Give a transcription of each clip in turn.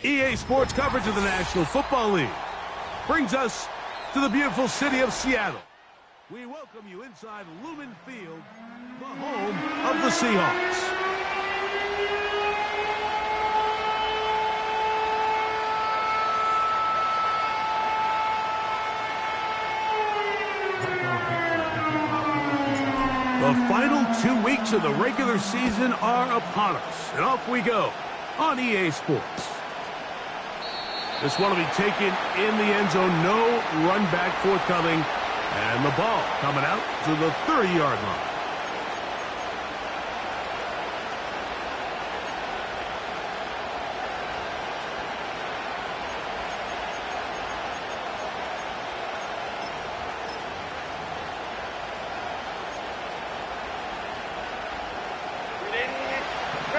EA Sports coverage of the National Football League brings us to the beautiful city of Seattle. We welcome you inside Lumen Field, the home of the Seahawks. The final 2 weeks of the regular season are upon us, and off we go on EA Sports. This one will be taken in the end zone, no run back forthcoming, and the ball coming out to the 30-yard line.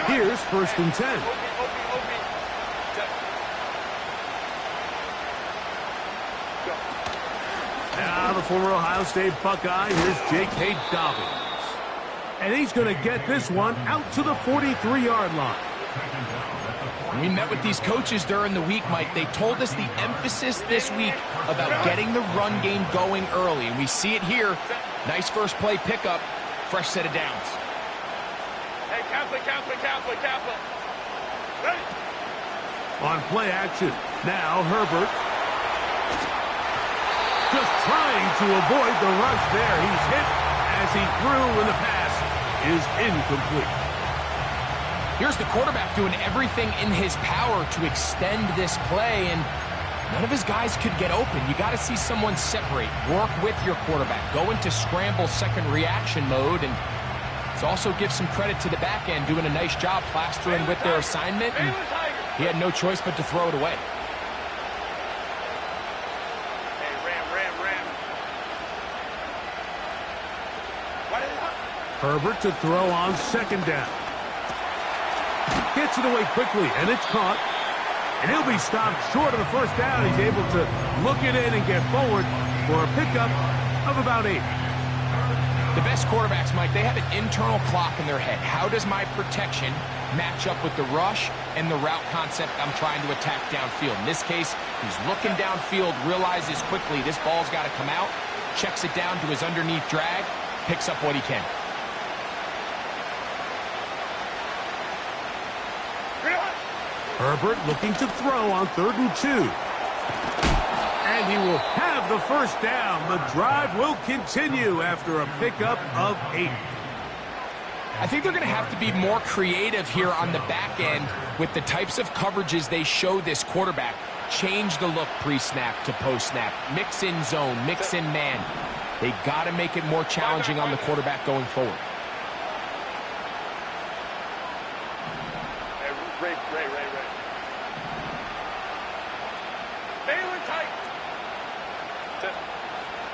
Here's 1st and 10. Now the former Ohio State Buckeye, here's J.K. Dobbins. And he's going to get this one out to the 43-yard line. We met with these coaches during the week, Mike. They told us the emphasis this week about getting the run game going early. And we see it here. Nice first play pickup, fresh set of downs. Hey, Kaplan. Ready? On play action, now Herbert. Just trying to avoid the rush there. He's hit as he threw, and the pass is incomplete. Here's the quarterback doing everything in his power to extend this play, and none of his guys could get open. You got to see someone separate, work with your quarterback, go into scramble second reaction mode, and it also gives some credit to the back end doing a nice job plastering with their assignment, and he had no choice but to throw it away. Herbert to throw on 2nd down. Gets it away quickly, and it's caught. And he'll be stopped short of the 1st down. He's able to look it in and get forward for a pickup of about 8. The best quarterbacks, Mike, they have an internal clock in their head. How does my protection match up with the rush and the route concept I'm trying to attack downfield? In this case, he's looking downfield, realizes quickly this ball's got to come out, checks it down to his underneath drag, picks up what he can. Herbert looking to throw on 3rd and 2. And he will have the 1st down. The drive will continue after a pickup of 8. I think they're going to have to be more creative here on the back end with the types of coverages they show this quarterback. Change the look pre-snap to post-snap. Mix in zone, mix in man. They got to make it more challenging on the quarterback going forward. Ray. Baylor tight.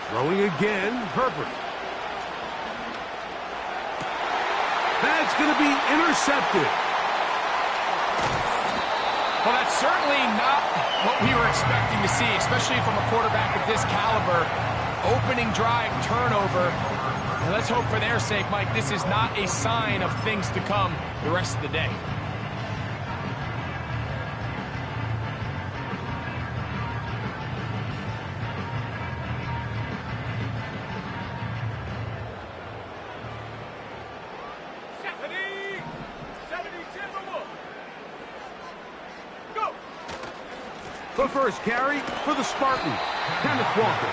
Throwing again, Herbert. That's going to be intercepted. Well, that's certainly not what we were expecting to see, especially from a quarterback of this caliber. Opening drive, turnover. And let's hope for their sake, Mike, this is not a sign of things to come the rest of the day. The first carry for the Spartan, Kenneth Walker.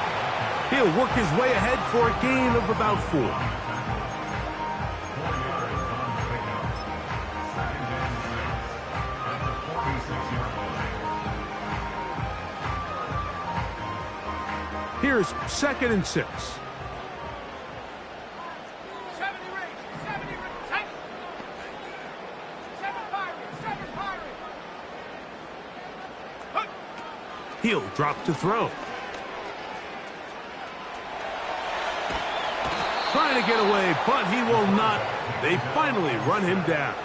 He'll work his way ahead for a gain of about 4. Here's 2nd and 6. He'll drop to throw. Trying to get away, but he will not. They finally run him down.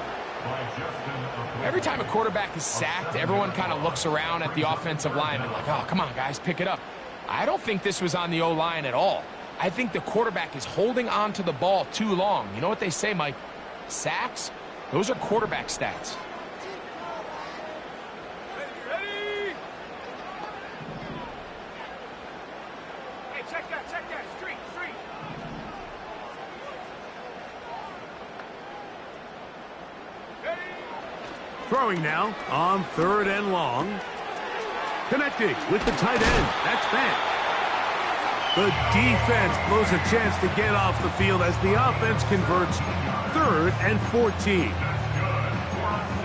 Every time a quarterback is sacked, everyone kind of looks around at the offensive line and like, oh, come on, guys, pick it up. I don't think this was on the O-line at all. I think the quarterback is holding on to the ball too long. You know what they say, Mike? Sacks, those are quarterback stats. Throwing now on 3rd and long. Connecting with the tight end. That's Fant. The defense blows a chance to get off the field as the offense converts 3rd and 14.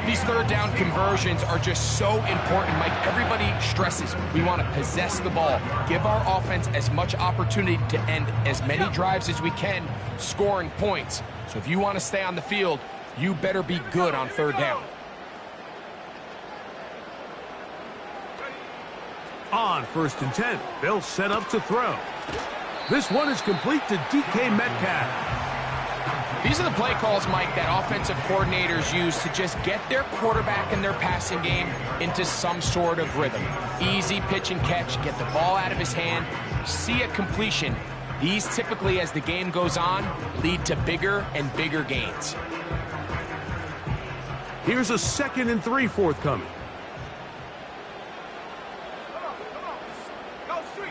These 3rd down conversions are just so important, Mike. Everybody stresses we want to possess the ball, give our offense as much opportunity to end as many drives as we can, scoring points. So if you want to stay on the field, you better be good on 3rd down. On 1st and 10, they'll set up to throw. This one is complete to DK Metcalf. These are the play calls, Mike, that offensive coordinators use to just get their quarterback and their passing game into some sort of rhythm. Easy pitch and catch, get the ball out of his hand, see a completion. These typically, as the game goes on, lead to bigger and bigger gains. Here's a 2nd and 3 forthcoming.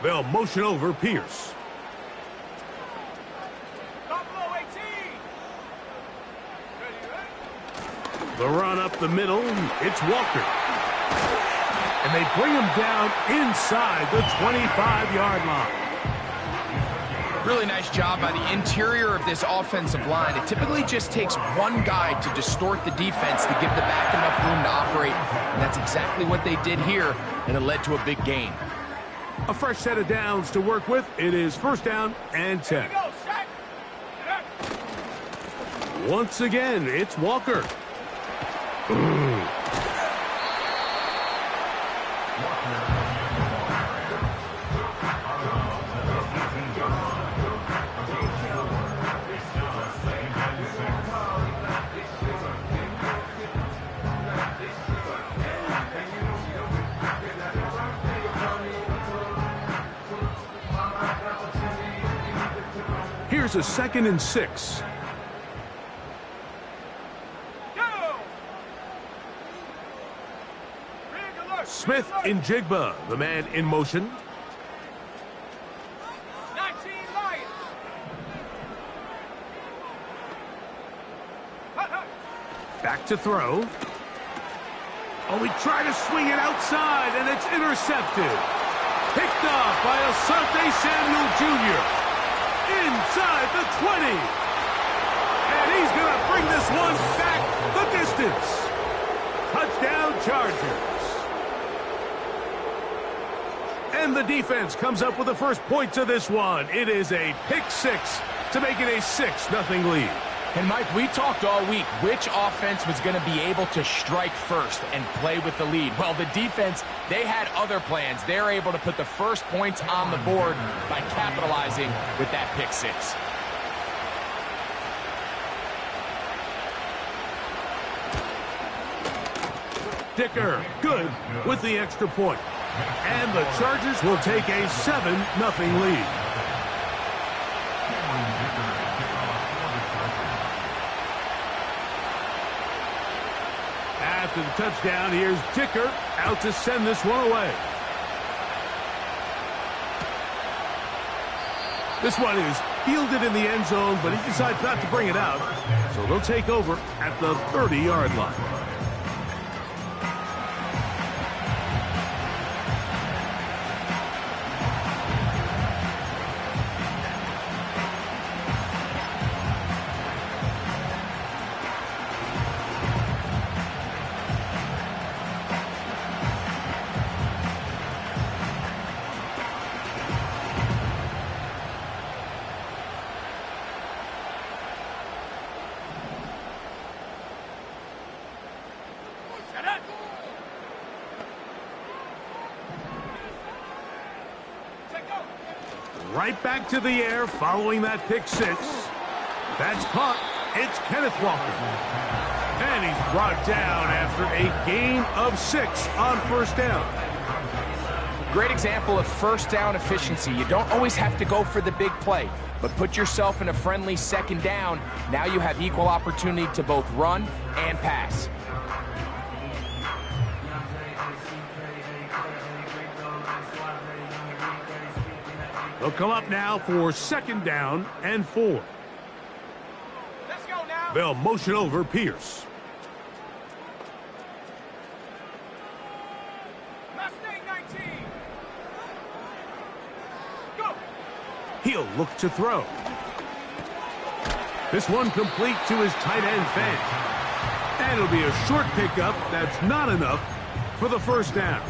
They'll motion over Pierce. The run up the middle, it's Walker. And they bring him down inside the 25-yard line. Really nice job by the interior of this offensive line. It typically just takes one guy to distort the defense to give the back enough room to operate. And that's exactly what they did here, and it led to a big gain. A fresh set of downs to work with. It is 1st down and 10. Once again, it's Walker. Here's a 2nd and 6. Smith in Jigba, the man in motion. 19 Lions. Back to throw. Oh, he tried to swing it outside, and it's intercepted. Picked off by Asante Samuel Jr. inside the 20. And he's going to bring this one back the distance. Touchdown Chargers. And the defense comes up with the first points of this one. It is a pick 6 to make it a 6-0 lead. And, Mike, we talked all week which offense was going to be able to strike first and play with the lead. Well, the defense, they had other plans. They're able to put the first points on the board by capitalizing with that pick 6. Dicker, good with the extra point. And the Chargers will take a 7-0 lead. After the touchdown, here's Dicker out to send this one away. This one is fielded in the end zone, but he decides not to bring it out. So they'll take over at the 30-yard line. Right back to the air following that pick 6. That's caught. It's Kenneth Walker. And he's brought down after a gain of 6 on 1st down. Great example of 1st down efficiency. You don't always have to go for the big play, but put yourself in a friendly 2nd down. Now you have equal opportunity to both run and pass. They'll come up now for 2nd down and 4. Let's go now. They'll motion over Pierce. Last name 19. Go. He'll look to throw. This one complete to his tight end Fant. And it'll be a short pickup that's not enough for the first down.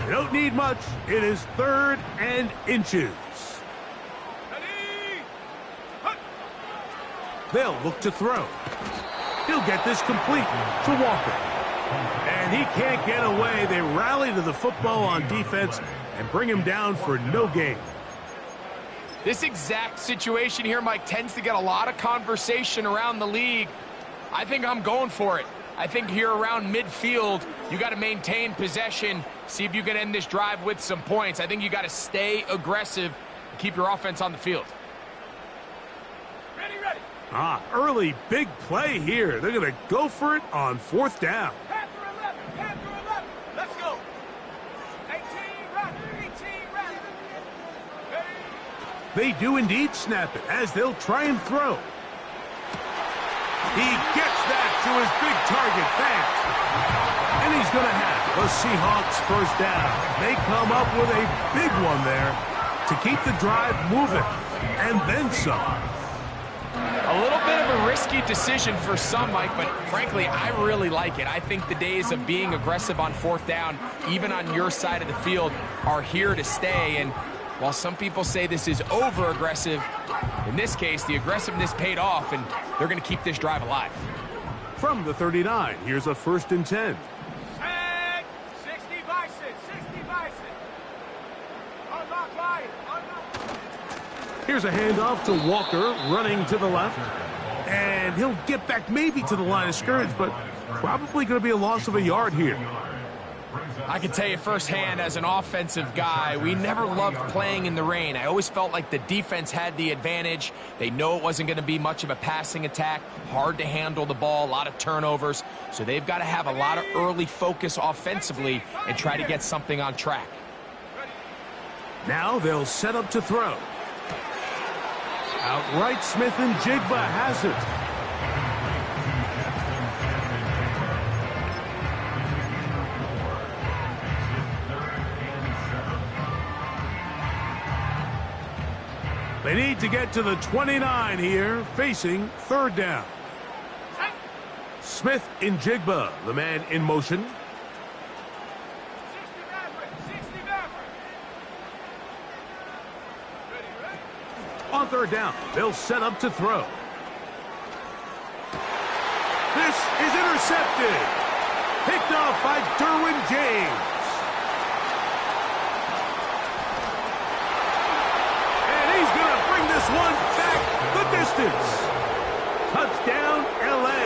They don't need much. It is 3rd and inches. They'll look to throw. He'll get this complete to Walker. And he can't get away. They rally to the football on defense and bring him down for no gain. This exact situation here, Mike, tends to get a lot of conversation around the league. I think I'm going for it. I think here around midfield, you got to maintain possession, see if you can end this drive with some points. I think you got to stay aggressive and keep your offense on the field. Ready. Early big play here. They're going to go for it on 4th down. Panther 11. Let's go. 18 run. They do indeed snap it as they'll try and throw. He gets that to his big target, Fant. And he's going to have the Seahawks first down. They come up with a big one there to keep the drive moving, and then some. A little bit of a risky decision for some, Mike, but frankly, I really like it. I think the days of being aggressive on 4th down, even on your side of the field, are here to stay. And while some people say this is over-aggressive, in this case, the aggressiveness paid off, and they're going to keep this drive alive. From the 39, here's a 1st and 10. Set. 60 Bison. Unlock line. Here's a handoff to Walker, running to the left. And he'll get back maybe to the line of scrimmage, but probably going to be a loss of a yard here. I can tell you firsthand, as an offensive guy, we never loved playing in the rain. I always felt like the defense had the advantage. They know it wasn't going to be much of a passing attack, hard to handle the ball, a lot of turnovers. So they've got to have a lot of early focus offensively and try to get something on track. Now they'll set up to throw. Outright Smith and Jigba has it. They need to get to the 29 here, facing 3rd down. Smith in Jigba, the man in motion. 60 Maverick. On 3rd down, they'll set up to throw. This is intercepted. Picked off by Derwin James. This one back the distance. Touchdown, L.A.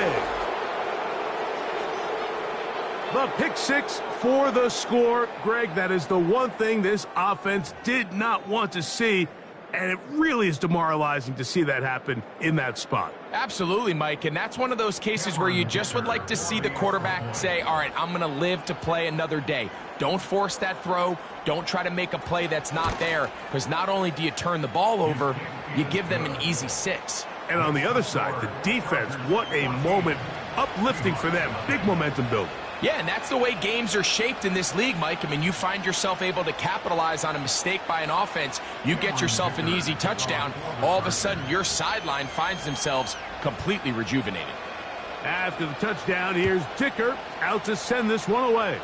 The pick 6 for the score. Greg, that is the one thing this offense did not want to see, and it really is demoralizing to see that happen in that spot. Absolutely, Mike, and that's one of those cases where you just would like to see the quarterback say, all right, I'm going to live to play another day. Don't force that throw. Don't try to make a play that's not there, because not only do you turn the ball over, you give them an easy 6. And on the other side, the defense, what a moment. Uplifting for them. Big momentum build. Yeah, and that's the way games are shaped in this league, Mike. I mean, you find yourself able to capitalize on a mistake by an offense. You get yourself an easy touchdown. All of a sudden, your sideline finds themselves completely rejuvenated. After the touchdown, here's Dicker out to send this one away.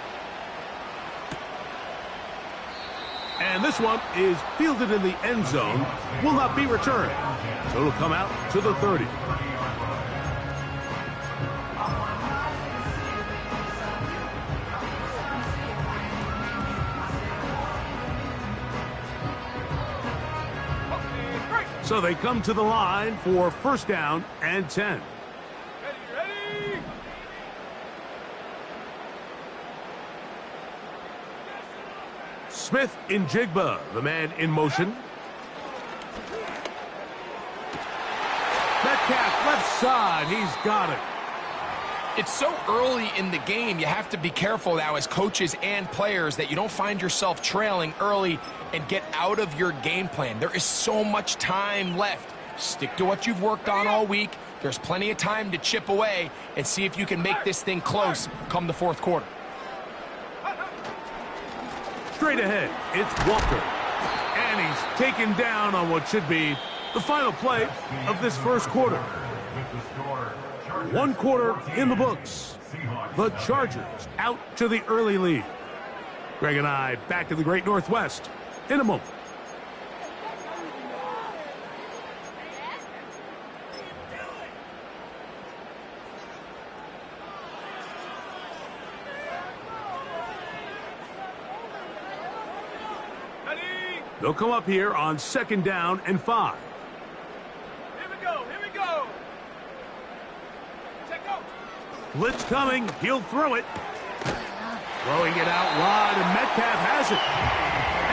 And this one is fielded in the end zone, will not be returned. So it'll come out to the 30. So they come to the line for 1st down and 10. Ready. Smith in Jigba, the man in motion. Metcalf left side, he's got it. It's so early in the game, you have to be careful now as coaches and players that you don't find yourself trailing early and get out of your game plan. There is so much time left. Stick to what you've worked on all week. There's plenty of time to chip away and see if you can make this thing close come the fourth quarter. Straight ahead, it's Walker. And he's taken down on what should be the final play of this first quarter. 1 quarter in the books. The Chargers out to the early lead. Greg and I back to the Great Northwest in a moment. They'll come up here on 2nd down and 5. Here we go, here we go. Check out. Blitz coming, he'll throw it. Throwing it out wide, and Metcalf has it.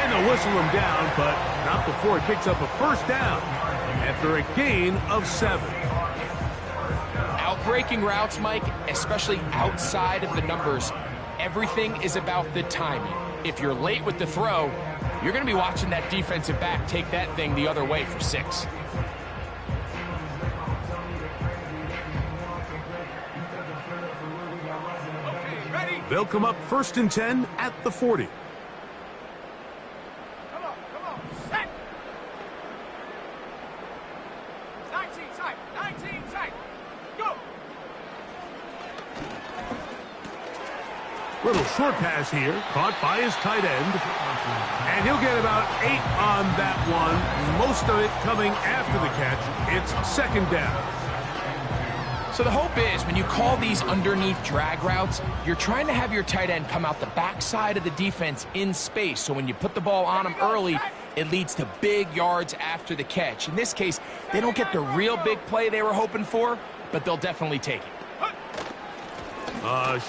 And they'll whistle him down, but not before he picks up a first down after a gain of 7. Outbreaking routes, Mike, especially outside of the numbers, everything is about the timing. If you're late with the throw, you're going to be watching that defensive back take that thing the other way for 6. Okay, ready? They'll come up 1st and 10 at the 40. Come on, set. 19 tight, 19 tight. Go. Little short pass here, caught by his tight end. And he'll get about 8 on that one, most of it coming after the catch. It's 2nd down. So the hope is when you call these underneath drag routes, you're trying to have your tight end come out the backside of the defense in space. So when you put the ball on him early, it leads to big yards after the catch. In this case, they don't get the real big play they were hoping for, but they'll definitely take it.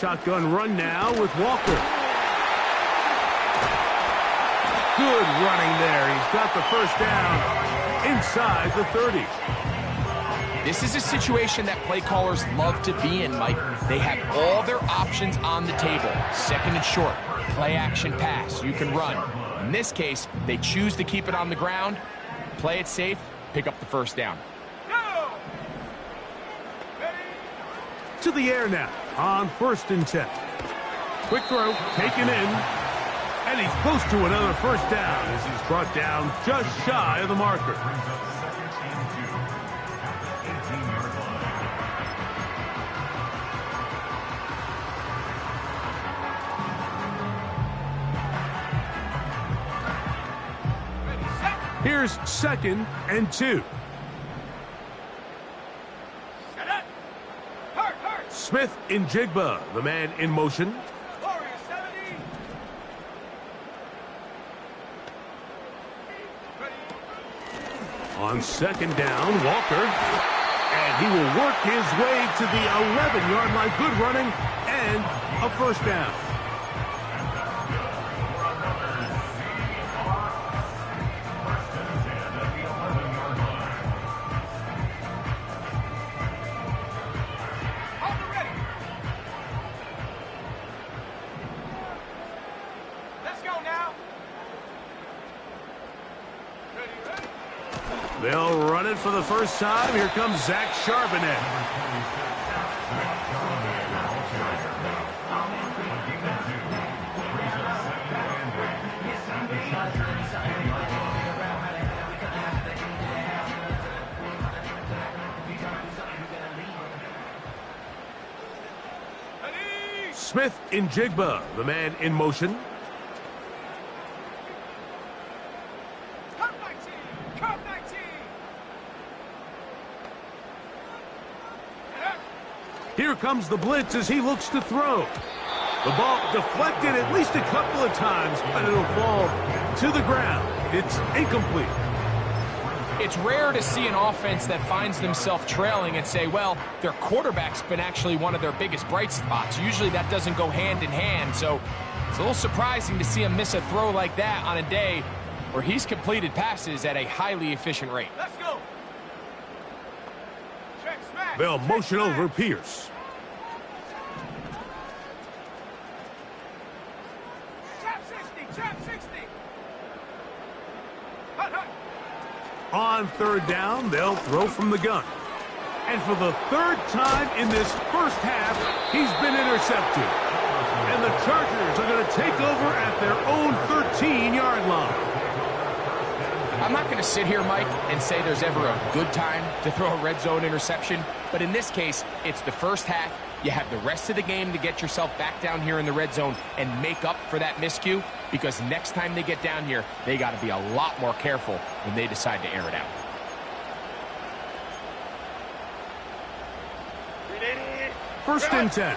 Shotgun run now with Walker. Good running there. He's got the first down inside the 30. This is a situation that play callers love to be in, Mike. They have all their options on the table. 2nd and short, play action pass. You can run. In this case, they choose to keep it on the ground, play it safe, pick up the first down. Go. Ready? To the air now on 1st and 10. Quick throw, taken in. And he's close to another first down as he's brought down just shy of the marker. Ready, set. Here's 2nd and 2. Set up. Hurt. Smith in Jigba, the man in motion. Warrior 70. Ready. On 2nd down, Walker. And he will work his way to the 11-yard line. Good running and a first down. Hold it ready. Let's go now. Ready. They'll run it for the first time. Here comes Zach Charbonnet. Ready. Smith in Jigba, the man in motion. Come 19. Come 19. Here comes the blitz as he looks to throw. The ball deflected at least a couple of times, but it'll fall to the ground. It's incomplete. It's rare to see an offense that finds themselves trailing and say, well, their quarterback's been actually one of their biggest bright spots. Usually that doesn't go hand in hand, so it's a little surprising to see him miss a throw like that on a day where he's completed passes at a highly efficient rate. Let's go. Check smash. They'll Check motion smash. over Pierce. Trap 60. Trap 60. Hut. On third down, they'll throw from the gun. And for the third time in this first half, he's been intercepted. And the Chargers are going to take over at their own 13-yard line. I'm not going to sit here, Mike, and say there's ever a good time to throw a red zone interception. But in this case, it's the first half. You have the rest of the game to get yourself back down here in the red zone and make up for that miscue. Because next time they get down here, they got to be a lot more careful when they decide to air it out. First and 10.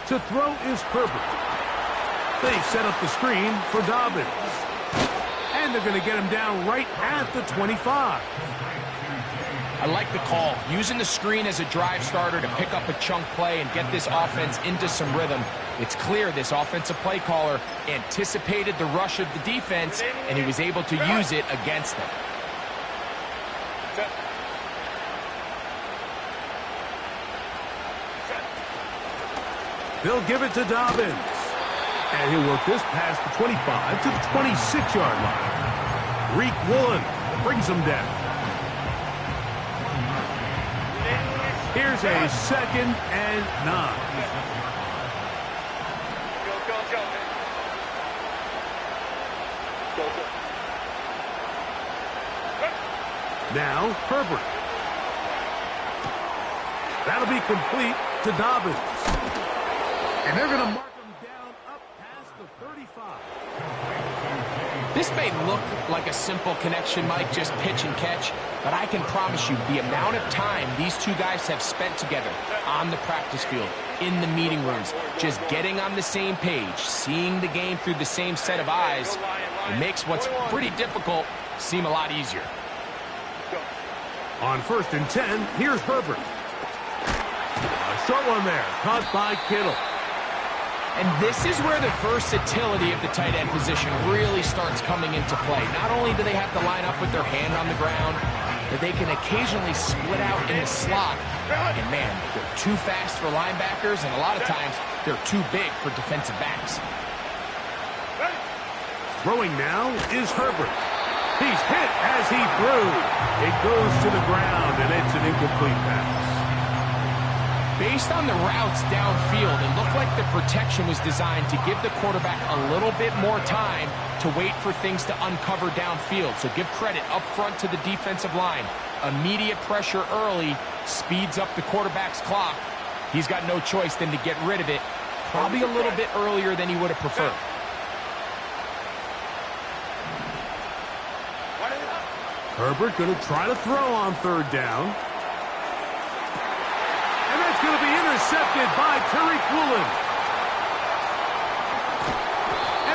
To throw is Herbert. They set up the screen for Dobbins. And they're going to get him down right at the 25. I like the call. Using the screen as a drive starter to pick up a chunk play and get this offense into some rhythm. It's clear this offensive play caller anticipated the rush of the defense, and he was able to use it against them. They'll give it to Dobbins. And he'll work this past the 25 to the 26-yard line. Reek Woolen brings him down. Here's a 2nd and 9. Now Herbert. That'll be complete to Dobbins. And they're going to mark him down up past the 35. This may look like a simple connection, Mike, just pitch and catch, but I can promise you the amount of time these two guys have spent together on the practice field, in the meeting rooms, just getting on the same page, seeing the game through the same set of eyes, it makes what's pretty difficult seem a lot easier. On 1st and 10, here's Herbert. A short one there, caught by Kittle. And this is where the versatility of the tight end position really starts coming into play. Not only do they have to line up with their hand on the ground, but they can occasionally split out in the slot. And man, they're too fast for linebackers, and a lot of times they're too big for defensive backs. Throwing now is Herbert. He's hit as he threw. It goes to the ground, and it's an incomplete pass. Based on the routes downfield, it looked like the protection was designed to give the quarterback a little bit more time to wait for things to uncover downfield. So give credit up front to the defensive line. Immediate pressure early speeds up the quarterback's clock. He's got no choice than to get rid of it, probably a little bit earlier than he would have preferred. Herbert going to try to throw on 3rd down. And that's going to be intercepted by Tariq Woolen.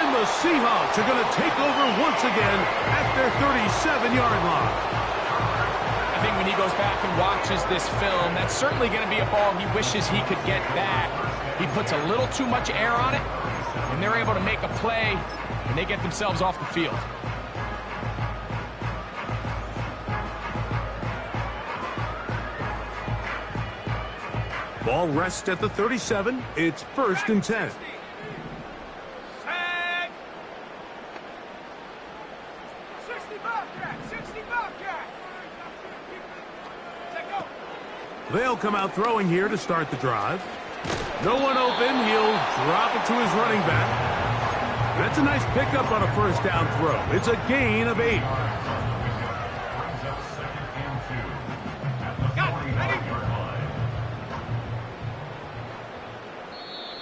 And the Seahawks are going to take over once again at their 37-yard line. I think when he goes back and watches this film, that's certainly going to be a ball he wishes he could get back. He puts a little too much air on it, and they're able to make a play, and they get themselves off the field. Ball rests at the 37. It's 1st and 10. They'll come out throwing here to start the drive. No one open. He'll drop it to his running back. That's a nice pickup on a 1st down throw. It's a gain of 8.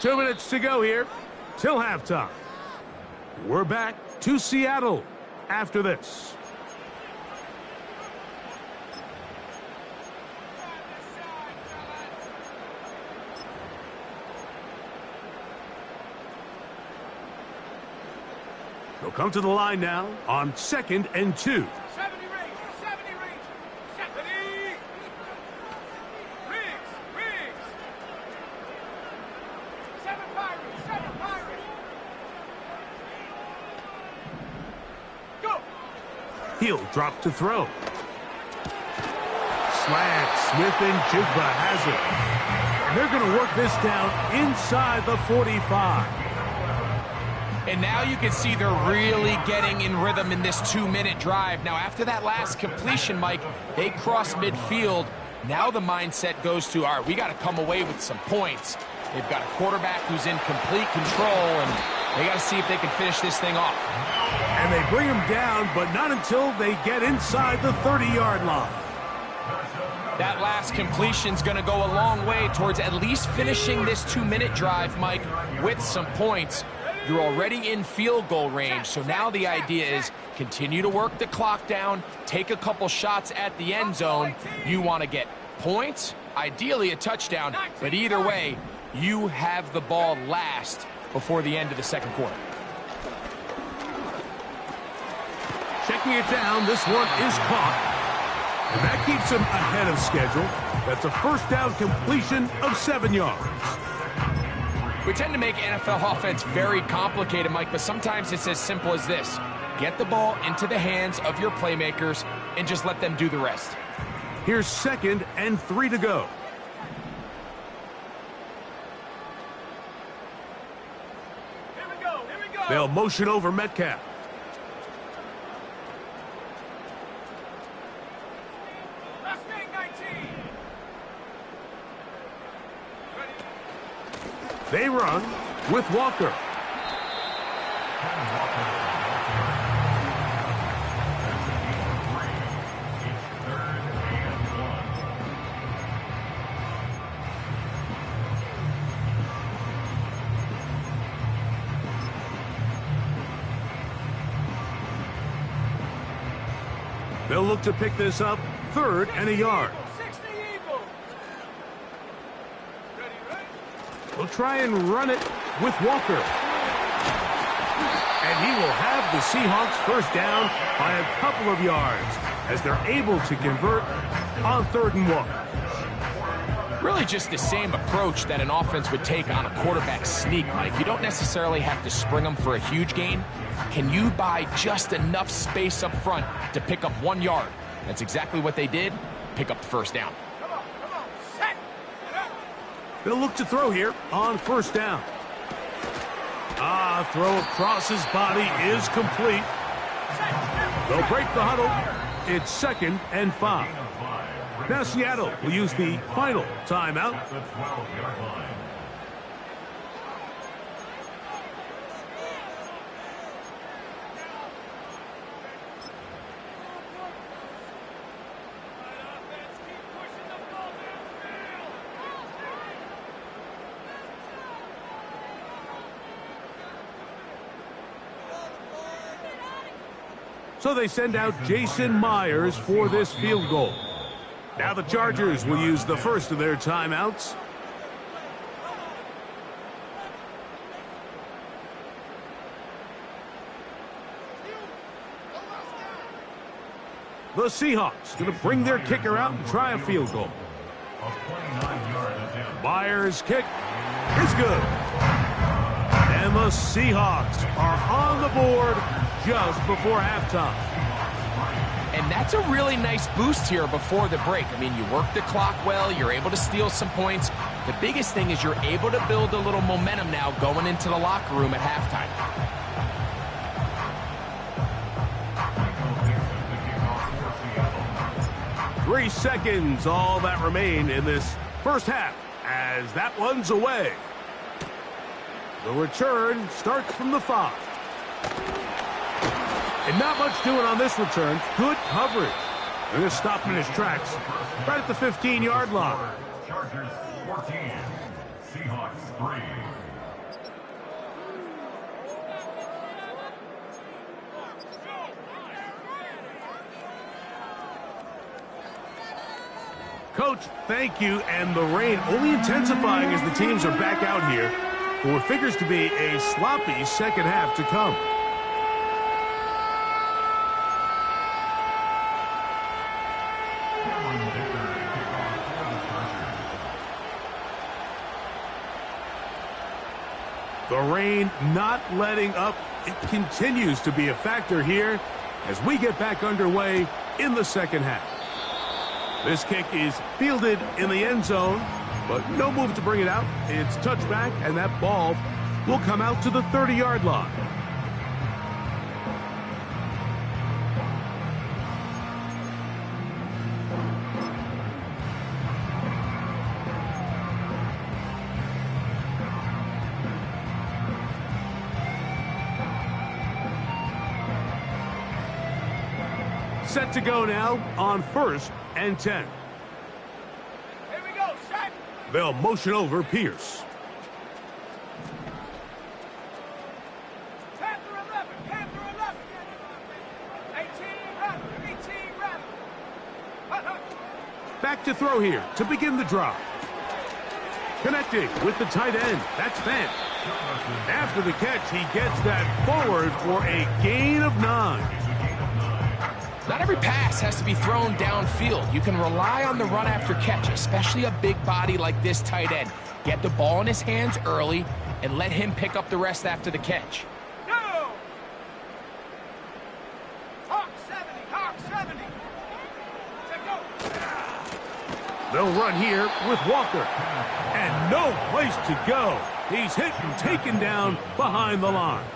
2 minutes to go here till halftime. We're back to Seattle after this. They'll come to the line now on 2nd and 2. 70 range, 70 range, 70. Riggs. 7 Pirates. Go. He'll drop to throw. Slant. Smith and Jigba has it. And they're going to work this down inside the 45. And now you can see they're really getting in rhythm in this 2-minute drive. Now, after that last completion, Mike, they cross midfield. Now the mindset goes to, all right, we got to come away with some points. They've got a quarterback who's in complete control, and they got to see if they can finish this thing off. And they bring him down, but not until they get inside the 30-yard line. That last completion's going to go a long way towards at least finishing this 2-minute drive, Mike, with some points. You're already in field goal range, so now the idea is continue to work the clock down, take a couple shots at the end zone. You want to get points, ideally a touchdown, but either way, you have the ball last before the end of the second quarter. Checking it down, this one is caught. And that keeps him ahead of schedule. That's a first down completion of 7 yards. We tend to make NFL offense very complicated, Mike, but sometimes it's as simple as this. Get the ball into the hands of your playmakers and just let them do the rest. Here's 2nd and 3 to go. Here we go. Here we go. They'll motion over Metcalf. Last thing, 19. They run with Walker. They'll look to pick this up, 3rd and a yard. 60 Eagles. Ready, ready? They'll try and run it with Walker. And he will have the Seahawks first down by a couple of yards as they're able to convert on 3rd and 1. Really just the same approach that an offense would take on a quarterback sneak, Mike. You don't necessarily have to spring them for a huge gain. Can you buy just enough space up front to pick up 1 yard? That's exactly what they did. Pick up the first down. Come on. Set. They'll look to throw here on 1st down. Throw across his body is complete. They'll break the huddle. It's 2nd and 5. Now Seattle will use the final timeout. So they send out Jason Myers for this field goal. Now the Chargers will use the first of their timeouts. The Seahawks going to bring their kicker out and try a field goal. Myers' kick is good. And the Seahawks are on the board just before halftime. And that's a really nice boost here before the break. I mean, you work the clock well, you're able to steal some points. The biggest thing is you're able to build a little momentum now going into the locker room at halftime. Three seconds, all that remain in this first half, as that one's away. The return starts from the 5. And not much doing on this return. Good coverage. They're going to stop him in his tracks right at the 15-yard line. Chargers 14, Seahawks 3. Coach, thank you. And the rain only intensifying as the teams are back out here for what figures to be a sloppy second half to come. The rain not letting up. It continues to be a factor here as we get back underway in the second half. This kick is fielded in the end zone, but no move to bring it out. It's touchback, and that ball will come out to the 30-yard line. Set to go now on 1st and 10. Here we go, set. They'll motion over Pierce. Panther 11, Panther 11. 18, run, 18, run. Hut, hut. Back to throw here to begin the drive. Connecting with the tight end. That's Fant. After the catch, he gets that forward for a gain of 9. Not every pass has to be thrown downfield. You can rely on the run after catch, especially a big body like this tight end. Get the ball in his hands early and let him pick up the rest after the catch. No! Hawk 70, Hawk 70. Check go. They'll run here with Walker. And no place to go. He's hit and taken down behind the line.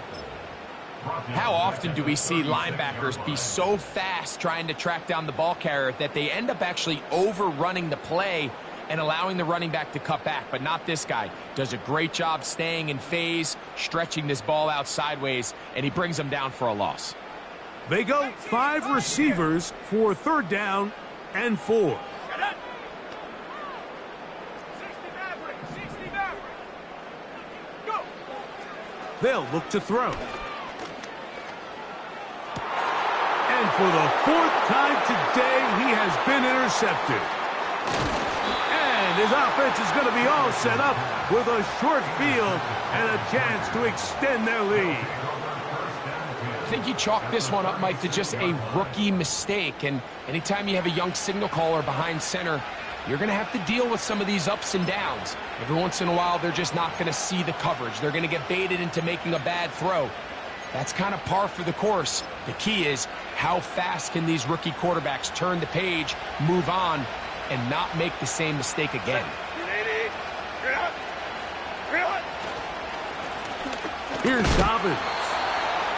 How often do we see linebackers be so fast trying to track down the ball carrier that they end up actually overrunning the play and allowing the running back to cut back? But not this guy. Does a great job staying in phase, stretching this ball out sideways, and he brings them down for a loss. They go 5 receivers for 3rd down and 4. Shut up. 60 Maverick, 60 Maverick. Go. They'll look to throw. And for the 4th time today, he has been intercepted. And his offense is going to be all set up with a short field and a chance to extend their lead. I think you chalk this one up, Mike, to just a rookie mistake. And anytime you have a young signal caller behind center, you're going to have to deal with some of these ups and downs. Every once in a while, they're just not going to see the coverage. They're going to get baited into making a bad throw. That's kind of par for the course. The key is how fast can these rookie quarterbacks turn the page, move on, and not make the same mistake again. Here's Dobbins.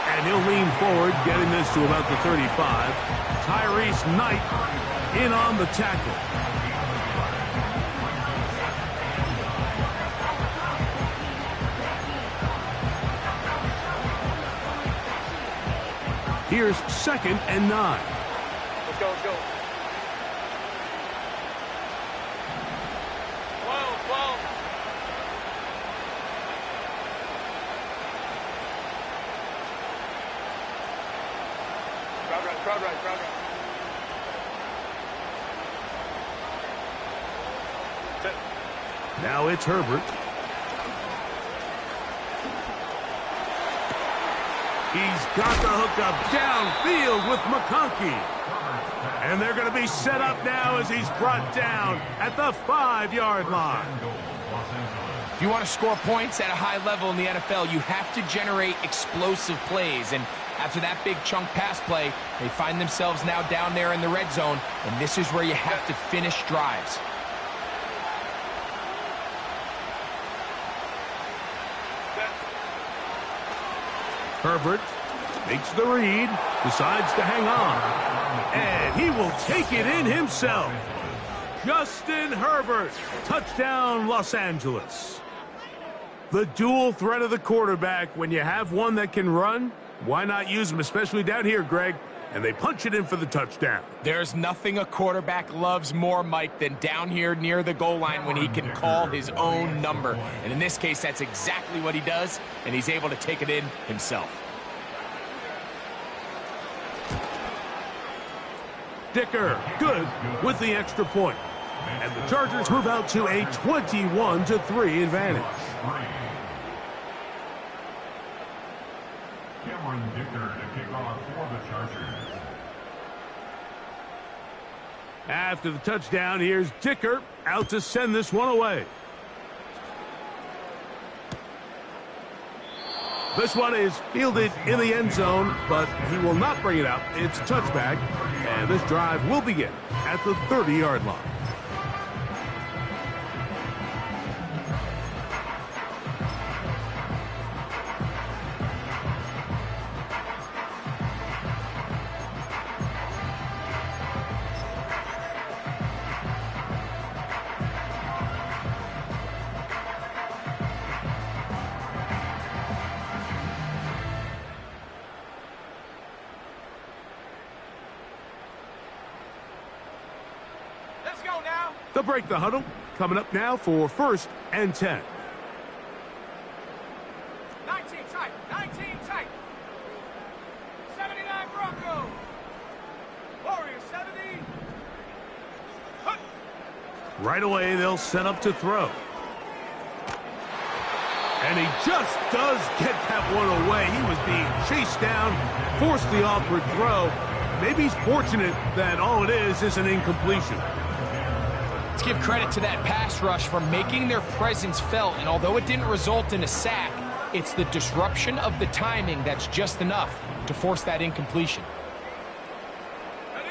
And he'll lean forward, getting this to about the 35. Tyrese Knight in on the tackle. Here's 2nd and 9. Let's go, let's go. 12, 12. Crowd right. Now it's Herbert. He's got the hookup downfield with McConkey. And they're going to be set up now as he's brought down at the 5-yard line. If you want to score points at a high level in the NFL, you have to generate explosive plays. And after that big chunk pass play, they find themselves now down there in the red zone. And this is where you have to finish drives. Herbert makes the read, decides to hang on, and he will take it in himself. Justin Herbert, touchdown Los Angeles. The dual threat of the quarterback. When you have one that can run, why not use him, especially down here, Greg? And they punch it in for the touchdown. There's nothing a quarterback loves more, Mike, than down here near the goal line when he can call his own number. And in this case, that's exactly what he does, and he's able to take it in himself. Dicker, good with the extra point. And the Chargers move out to a 21-3 advantage. Dicker to kick off for the Chargers. After the touchdown, here's Dicker out to send this one away. This one is fielded in the end zone, but he will not bring it out. It's a touchback, and this drive will begin at the 30-yard line. They'll break the huddle. Coming up now for 1st and 10. 19 tight. 19 tight. 79 Broncos. Warriors 70. Hut. Right away, they'll set up to throw. And he just does get that one away. He was being chased down, forced the awkward throw. Maybe he's fortunate that all it is an incompletion. Let's give credit to that pass rush for making their presence felt, and although it didn't result in a sack, it's the disruption of the timing that's just enough to force that incompletion. Ready.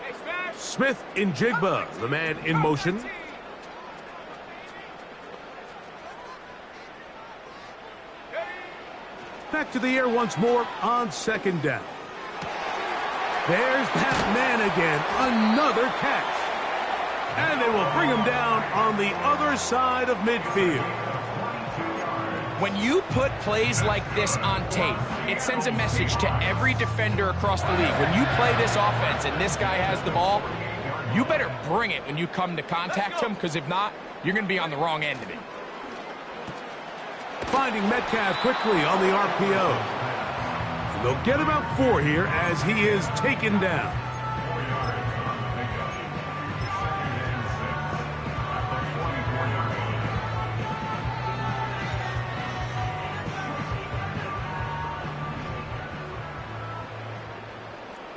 Hey, smash. Smith in Jigba, the man in motion. Back to the air once more on 2nd down. There's that man again. Another catch. And they will bring him down on the other side of midfield. When you put plays like this on tape, it sends a message to every defender across the league. When you play this offense and this guy has the ball, you better bring it when you come to contact him, because if not, you're going to be on the wrong end of it. Finding Metcalf quickly on the RPO. And they'll get about 4 here as he is taken down.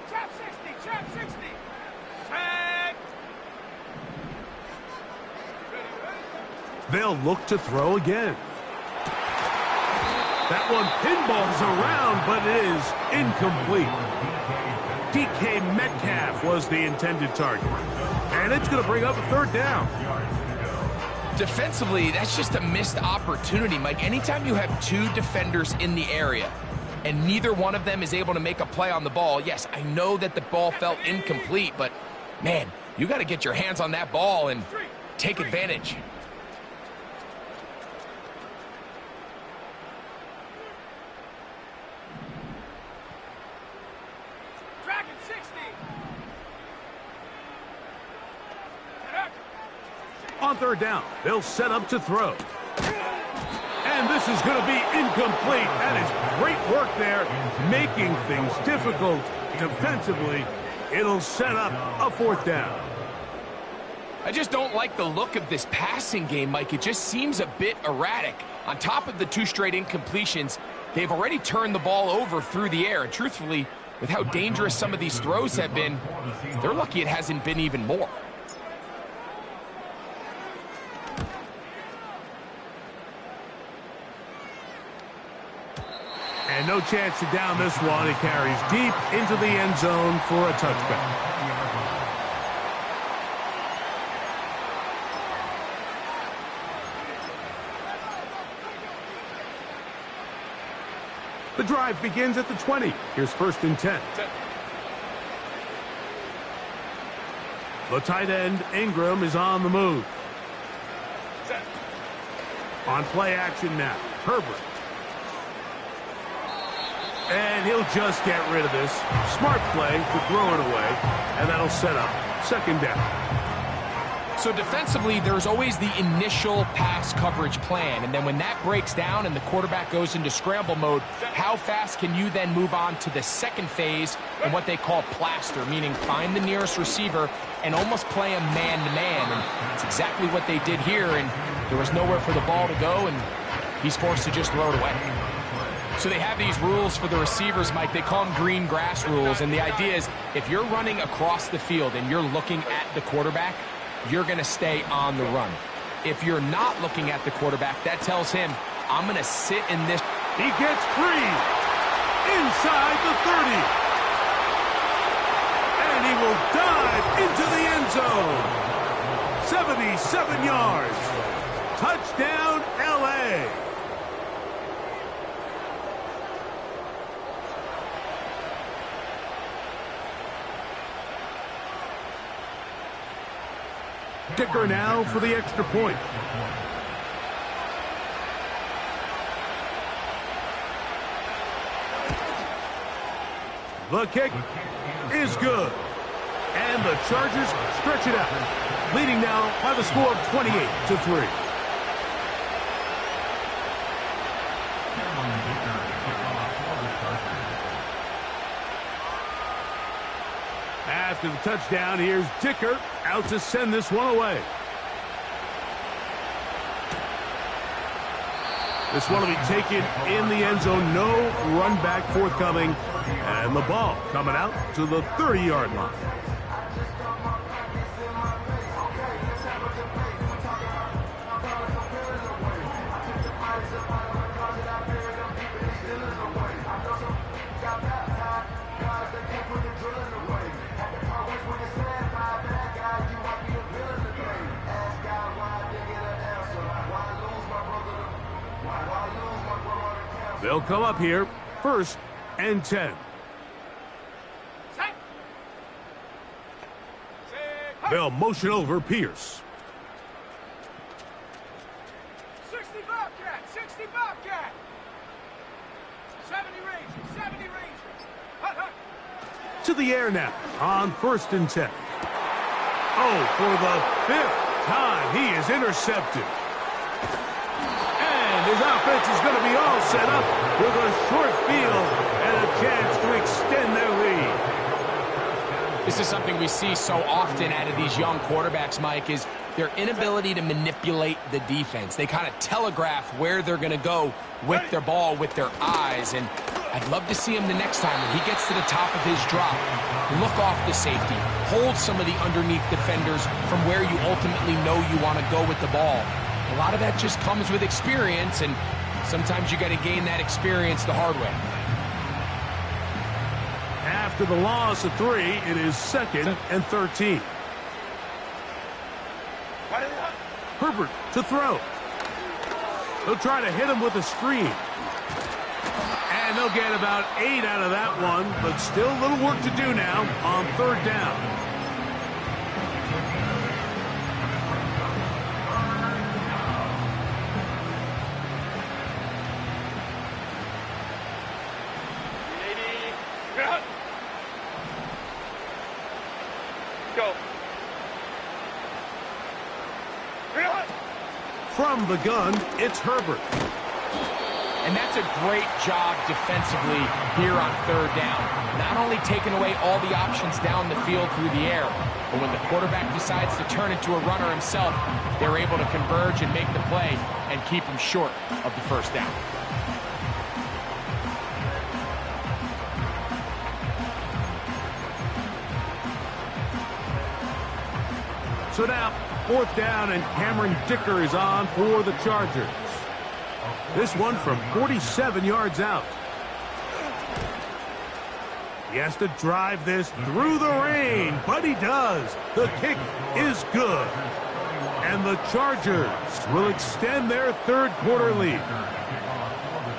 Trap 60. Trap 60. Tag. They'll look to throw again. That one pinballs around, but it is incomplete. DK Metcalf was the intended target. And it's going to bring up a 3rd down. Defensively, that's just a missed opportunity, Mike. Anytime you have 2 defenders in the area and neither one of them is able to make a play on the ball, yes, I know that the ball felt incomplete, but, man, you got to get your hands on that ball and take advantage. Dragon 60. On 3rd down, they'll set up to throw. And this is going to be incomplete. That is great work there, making things difficult defensively. It'll set up a 4th down. I just don't like the look of this passing game, Mike. It just seems a bit erratic. On top of the 2 straight incompletions, they've already turned the ball over through the air. And truthfully, with how dangerous some of these throws have been, they're lucky it hasn't been even more. And no chance to down this one. It carries deep into the end zone for a touchback. The drive begins at the 20. Here's 1st and 10. The tight end, Ingram, is on the move. On play action now, Herbert. And he'll just get rid of this. Smart play to throw it away, and that'll set up 2nd down. So defensively, there's always the initial pass coverage plan, and then when that breaks down and the quarterback goes into scramble mode, how fast can you then move on to the 2nd phase in what they call plaster, meaning find the nearest receiver and almost play him man-to-man, and that's exactly what they did here, and there was nowhere for the ball to go, and he's forced to just throw it away. So they have these rules for the receivers, Mike. They call them green grass rules, and the idea is if you're running across the field and you're looking at the quarterback, you're going to stay on the run. If you're not looking at the quarterback, that tells him, I'm going to sit in this. He gets free inside the 30. And he will dive into the end zone. 77 yards. Touchdown, L.A. Kicker now for the extra point. The kick is good. And the Chargers stretch it out, leading now by the score of 28-3. After the touchdown, here's Dicker out to send this one away. This one will be taken in the end zone. No run back forthcoming. And the ball coming out to the 30-yard line. They'll come up here, 1st and 10. They'll motion over Pierce. 60 Bobcat, 60 Bobcat. 70 Rangers, 70 Rangers. Hut, hut. To the air now on 1st and 10. Oh, for the 5th time, he is intercepted. His offense is going to be all set up with a short field and a chance to extend their lead. This is something we see so often out of these young quarterbacks, Mike, is their inability to manipulate the defense. They kind of telegraph where they're going to go with their ball, with their eyes. And I'd love to see him the next time when he gets to the top of his drop. Look off the safety. Hold some of the underneath defenders from where you ultimately know you want to go with the ball. A lot of that just comes with experience, and sometimes you got to gain that experience the hard way. After the loss of 3, it is 2nd and 13. Herbert to throw. They'll try to hit him with a screen. And they'll get about 8 out of that one, but still a little work to do now on 3rd down. From the gun, it's Herbert. And that's a great job defensively here on 3rd down. Not only taking away all the options down the field through the air, but when the quarterback decides to turn into a runner himself, they're able to converge and make the play and keep him short of the 1st down. So now, 4th down, and Cameron Dicker is on for the Chargers. This one from 47 yards out. He has to drive this through the rain, but he does. The kick is good. And the Chargers will extend their 3rd quarter lead.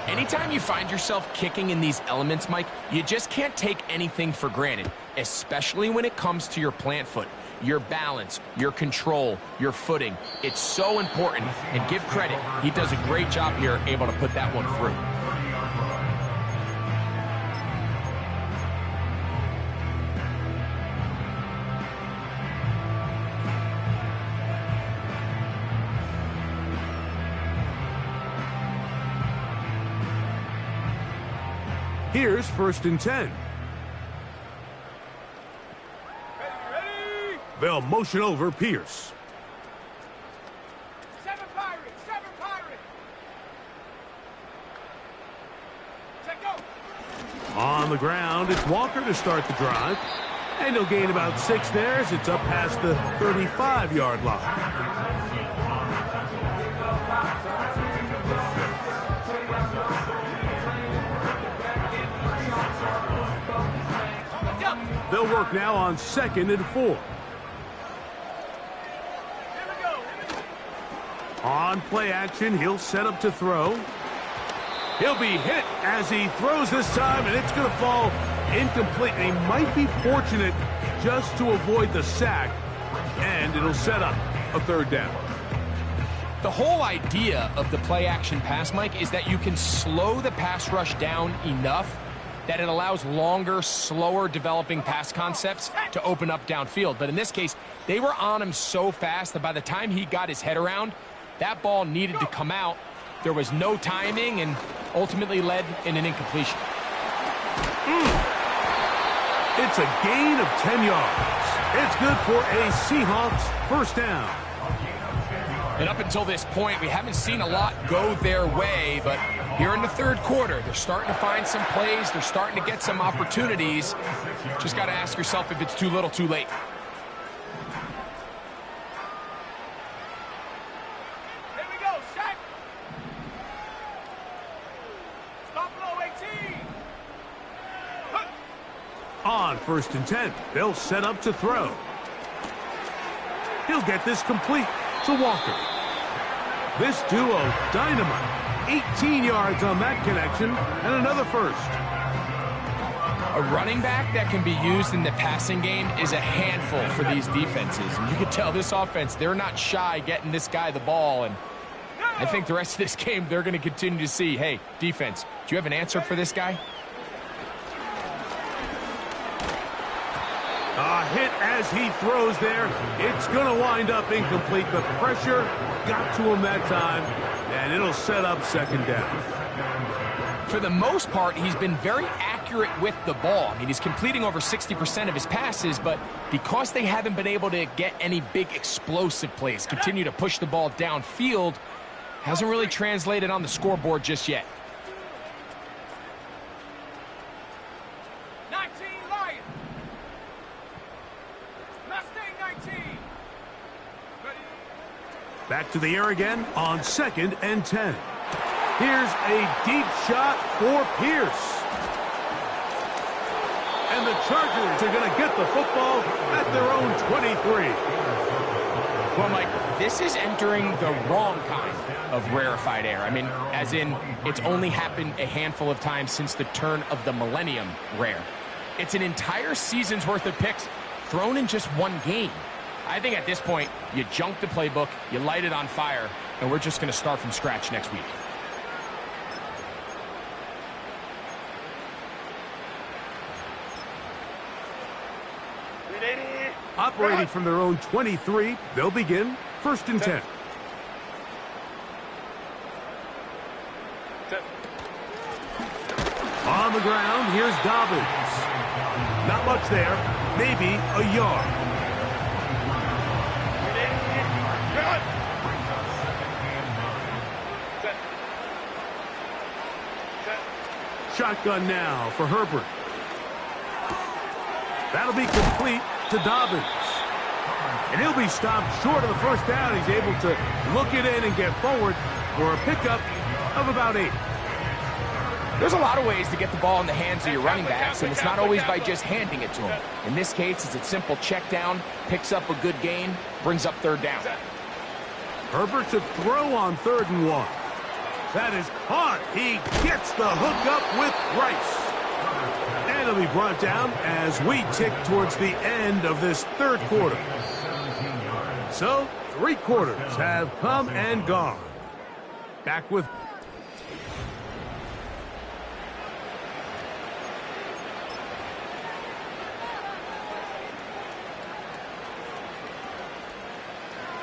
Anytime you find yourself kicking in these elements, Mike, you just can't take anything for granted, especially when it comes to your plant foot. Your balance, your control, your footing. It's so important, and give credit. He does a great job here, able to put that one through. Here's 1st and 10. They'll motion over Pierce. 7 Pirates, 7 Pirates. Check go. On the ground, it's Walker to start the drive. And he'll gain about 6 there as it's up past the 35-yard line. They'll work now on 2nd and 4. On play action, he'll set up to throw. He'll be hit as he throws this time, and it's going to fall incomplete. And he might be fortunate just to avoid the sack, and it'll set up a 3rd down. The whole idea of the play action pass, Mike, is that you can slow the pass rush down enough that it allows longer, slower developing pass concepts to open up downfield. But in this case, they were on him so fast that by the time he got his head around, that ball needed to come out. There was no timing and ultimately led in an incompletion. It's a gain of 10 yards. It's good for a Seahawks first down. And up until this point, we haven't seen a lot go their way, but here in the third quarter, they're starting to find some plays. They're starting to get some opportunities. Just got to ask yourself if it's too little, too late. Here we go, set. Stop below 18. On 1st and 10, they'll set up to throw. He'll get this complete to Walker. This duo, dynamite. 18 yards on that connection, and another first. A running back that can be used in the passing game is a handful for these defenses. And you can tell this offense, they're not shy getting this guy the ball. And I think the rest of this game, they're going to continue to see, hey, defense, do you have an answer for this guy? A hit as he throws there. It's going to wind up incomplete. The pressure got to him that time, and it'll set up second down. For the most part, he's been very accurate with the ball. I mean, he's completing over 60% of his passes, but because they haven't been able to get any big explosive plays, continue to push the ball downfield, hasn't really translated on the scoreboard just yet. 19 Lions. Mustang 19. Ready? Back to the air again on 2nd and 10. Here's a deep shot for Pierce. And the Chargers are going to get the football at their own 23. Well, Mike, this is entering the wrong kind of rarefied air. I mean, as in, it's only happened a handful of times since the turn of the millennium rare. It's an entire season's worth of picks thrown in just one game. I think at this point, you junk the playbook, you light it on fire, and we're just going to start from scratch next week. Operating from their own 23, they'll begin 1st and 10. On the ground, here's Dobbins. Not much there, maybe a yard. Shotgun now for Herbert. That'll be complete to Dobbins. And he'll be stopped short of the first down. He's able to look it in and get forward for a pickup of about 8. There's a lot of ways to get the ball in the hands of your running backs, and it's not always by just handing it to them. In this case, it's a simple check down, picks up a good gain, brings up 3rd down. Herbert to throw on 3rd and 1. That is caught. He gets the hook up with Rice. And it'll be brought down as we tick towards the end of this 3rd quarter. So, 3 quarters have come and gone. Back with...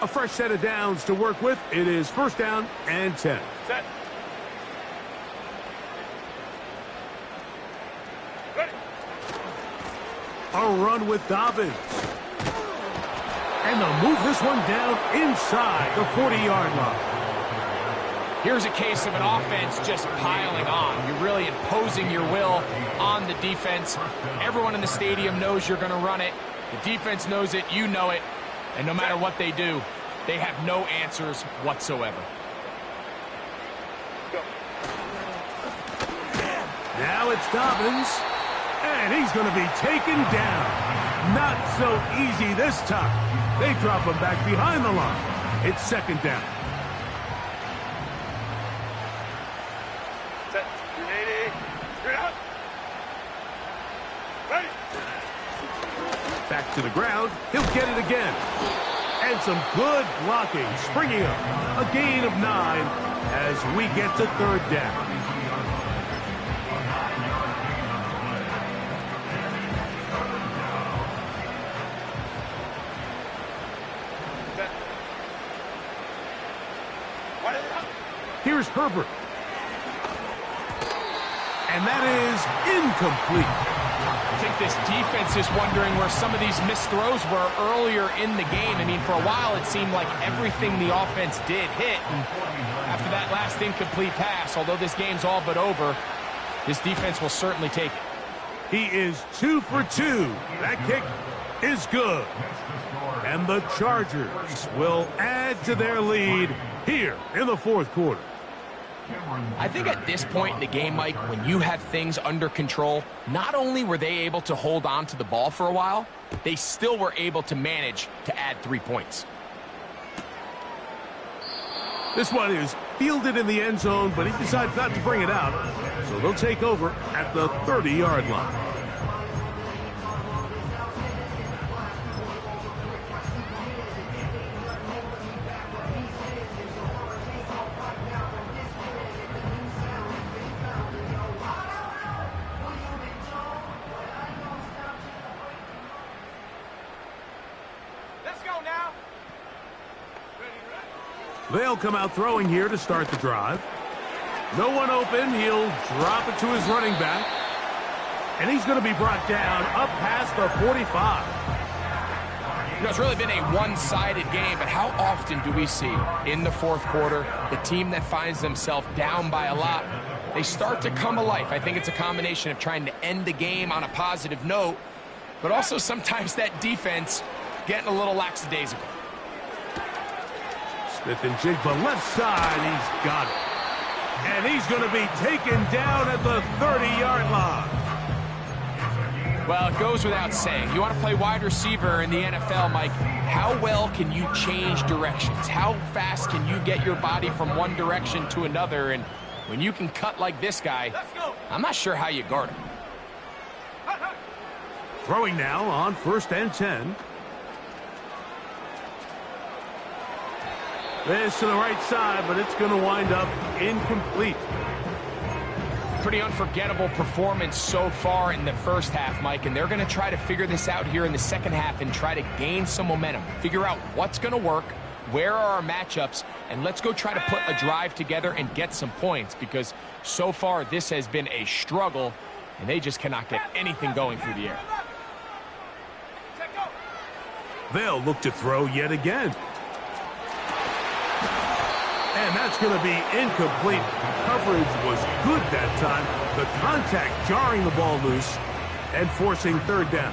a fresh set of downs to work with. It is 1st down and 10. Set. Ready. A run with Dobbins. And they'll move this one down inside the 40-yard line. Here's a case of an offense just piling on. You're really imposing your will on the defense. Everyone in the stadium knows you're going to run it. The defense knows it. You know it. And no matter what they do, they have no answers whatsoever. Now it's Dobbins, and he's going to be taken down. Not so easy this time. They drop him back behind the line. It's 2nd down. Set. 380. Straight out. Ready. Back to the ground. He'll get it again. And some good blocking, springing up. A gain of 9 as we get to 3rd down. Here's Herbert. And that is incomplete. I think this defense is wondering where some of these missed throws were earlier in the game. I mean, for a while it seemed like everything the offense did hit. And after that last incomplete pass, although this game's all but over, this defense will certainly take it. He is 2 for 2. That kick is good. And the Chargers will add to their lead here in the fourth quarter. I think at this point in the game, Mike, when you have things under control, not only were they able to hold on to the ball for a while, they still were able to manage to add 3 points. This one is fielded in the end zone, but he decides not to bring it out. So they'll take over at the 30-yard line. They'll come out throwing here to start the drive. No one open. He'll drop it to his running back. And he's going to be brought down up past the 45. You know, it's really been a one-sided game, but how often do we see in the fourth quarter the team that finds themselves down by a lot, they start to come alive? I think it's a combination of trying to end the game on a positive note, but also sometimes that defense getting a little lackadaisical. Smith and Jigba left side. He's got it. And he's going to be taken down at the 30-yard line. Well, it goes without saying. You want to play wide receiver in the NFL, Mike, how well can you change directions? How fast can you get your body from one direction to another? And when you can cut like this guy, I'm not sure how you guard him. Throwing now on 1st and 10. This to the right side, but it's going to wind up incomplete. Pretty unforgettable performance so far in the first half, Mike, and they're going to try to figure this out here in the second half and try to gain some momentum, figure out what's going to work, where are our matchups, and let's go try to put a drive together and get some points, because so far this has been a struggle, and they just cannot get anything going through the air. They'll look to throw yet again. And that's going to be incomplete. Coverage was good that time. The contact jarring the ball loose and forcing 3rd down.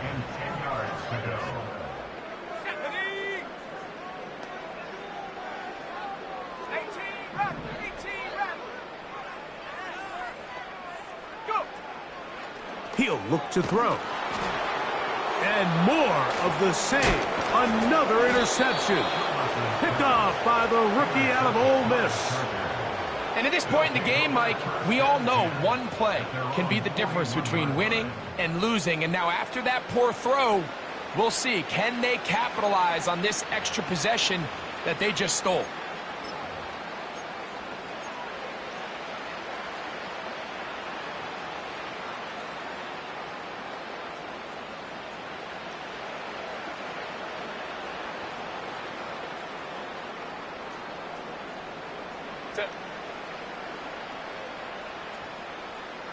And 10 yards to go. He'll look to throw. And more of the same. Another interception. Picked off by the rookie out of Ole Miss. And at this point in the game, Mike, we all know one play can be the difference between winning and losing. And now after that poor throw, we'll see. Can they capitalize on this extra possession that they just stole?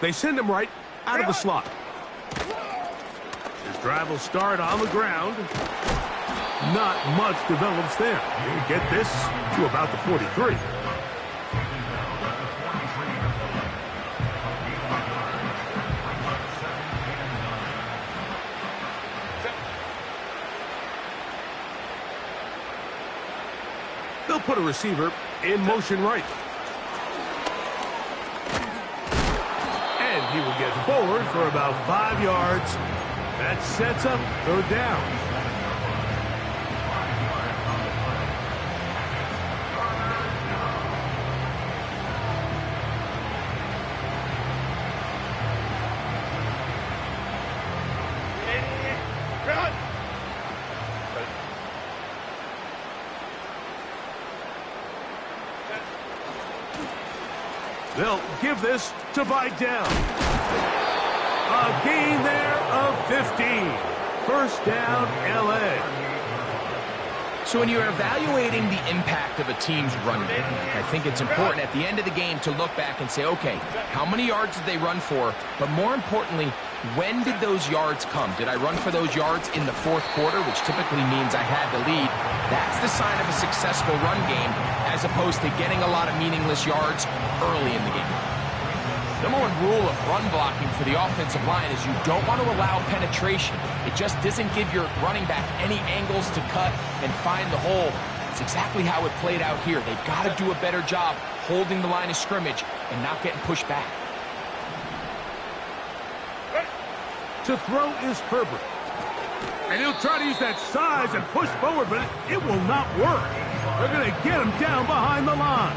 They send him right out of the slot. His drive will start on the ground. Not much develops there. He'll get this to about the 43. They'll put a receiver in motion right. He will get forward for about 5 yards. That sets up 3rd down. They'll give this to Vidal. A gain there of 15. 1st down, L.A. So when you're evaluating the impact of a team's run game, I think it's important at the end of the game to look back and say, okay, how many yards did they run for? But more importantly, when did those yards come? Did I run for those yards in the fourth quarter, which typically means I had the lead? That's the sign of a successful run game, as opposed to getting a lot of meaningless yards early in the game. Number one rule of run blocking for the offensive line is you don't want to allow penetration. It just doesn't give your running back any angles to cut and find the hole. It's exactly how it played out here. They've got to do a better job holding the line of scrimmage and not getting pushed back. To throw is Herbert. And he'll try to use that size and push forward, but it will not work. They're going to get him down behind the line.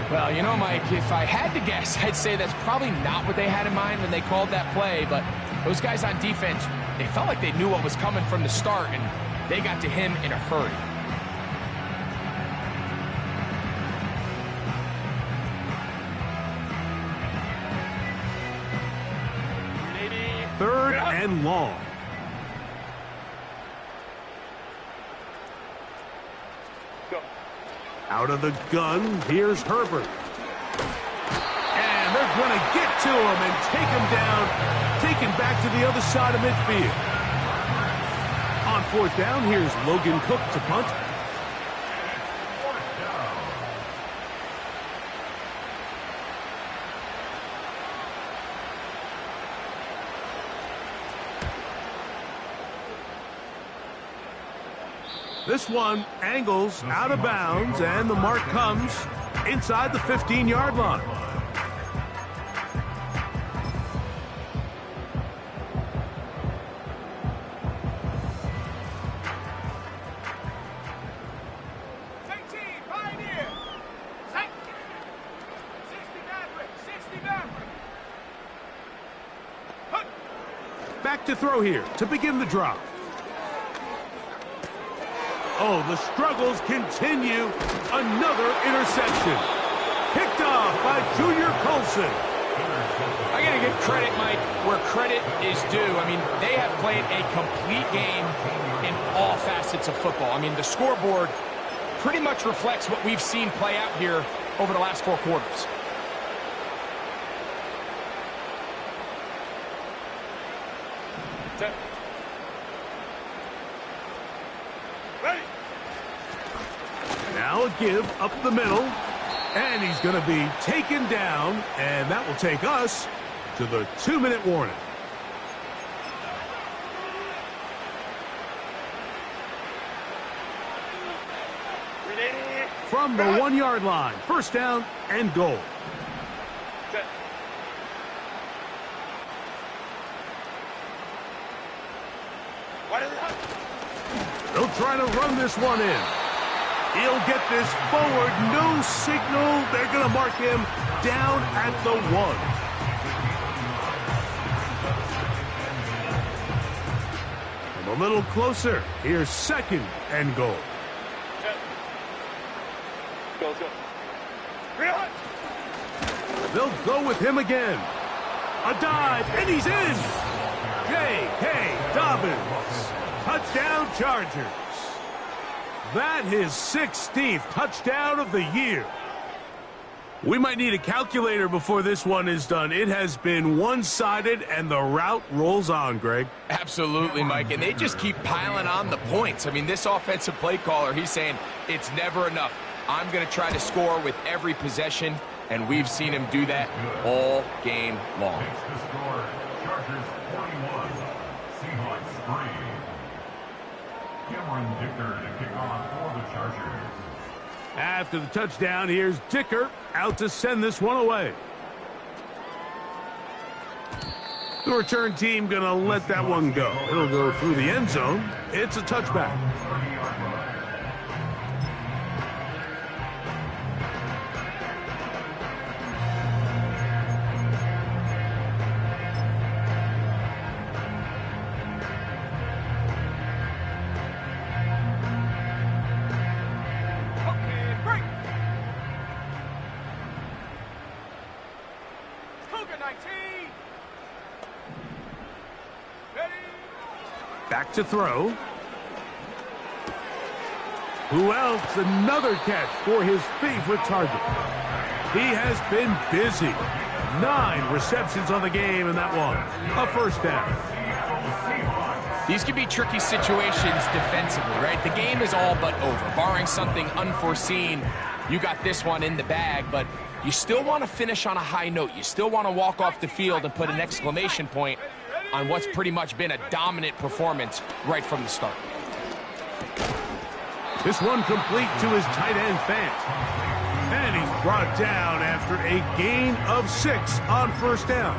Well, you know, Mike, if I had to guess, I'd say that's probably not what they had in mind when they called that play, but those guys on defense, they felt like they knew what was coming from the start, and they got to him in a hurry. Third and long. Out of the gun, here's Herbert. And they're going to get to him and take him down, taken back to the other side of midfield. On fourth down, here's Logan Cook to punt. This one angles out of bounds, and the mark comes inside the 15-yard line. Back to throw here to begin the drop. Oh, the struggles continue. Another interception. Picked off by Junior Colson. I got to give credit, Mike, where credit is due. I mean, they have played a complete game in all facets of football. I mean, the scoreboard pretty much reflects what we've seen play out here over the last 4 quarters. Now a give up the middle, and he's going to be taken down, and that will take us to the 2-minute warning. From the 1-yard line, first down and goal. They'll try to run this one in. He'll get this forward. No signal. They're going to mark him down at the 1. Come a little closer. Here's second and goal. Go. They'll go with him again. A dive, and he's in. J.K. Dobbins. Touchdown Chargers. That his 16th touchdown of the year. We might need a calculator before this one is done. It has been one-sided, and the route rolls on, Greg. Absolutely, Mike, and they just keep piling on the points. I mean, this offensive play caller, he's saying it's never enough. I'm going to try to score with every possession, and we've seen him do that all game long. Chargers 41, Seahawks 3. Cameron Dicker to kick off for the Chargers. After the touchdown, here's Dicker out to send this one away. The return team going to let that one go. It'll go through the end zone. It's a touchback. Back to throw. Who else? Another catch for his favorite target. He has been busy. 9 receptions on the game, and that one, a first down. These can be tricky situations defensively, right? The game is all but over. Barring something unforeseen, you got this one in the bag, but you still want to finish on a high note. You still want to walk off the field and put an exclamation point on what's pretty much been a dominant performance right from the start. This one complete to his tight end, Fant. And he's brought down after a gain of 6 on first down.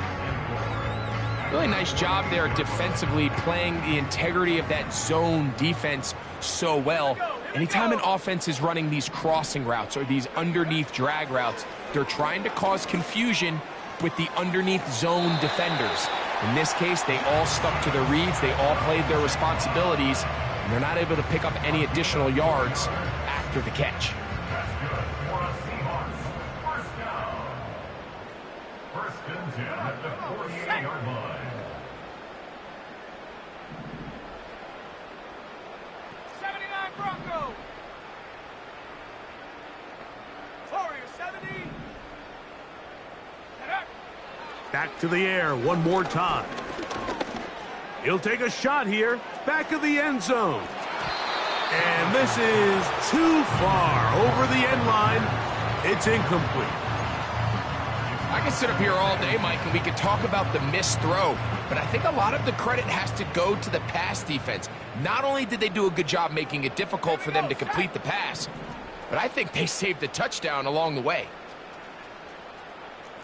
Really nice job there defensively, playing the integrity of that zone defense so well. Anytime an offense is running these crossing routes or these underneath drag routes, they're trying to cause confusion with the underneath zone defenders. In this case, they all stuck to their reads, they all played their responsibilities, and they're not able to pick up any additional yards after the catch. First and 10 at the 48-yard line. Bronco. Warrior 70. Back to the air one more time. He'll take a shot here. Back of the end zone. And this is too far over the end line. It's incomplete. I can sit up here all day, Mike, and we can talk about the missed throw, but I think a lot of the credit has to go to the pass defense. Not only did they do a good job making it difficult for them to complete the pass, but I think they saved the touchdown along the way.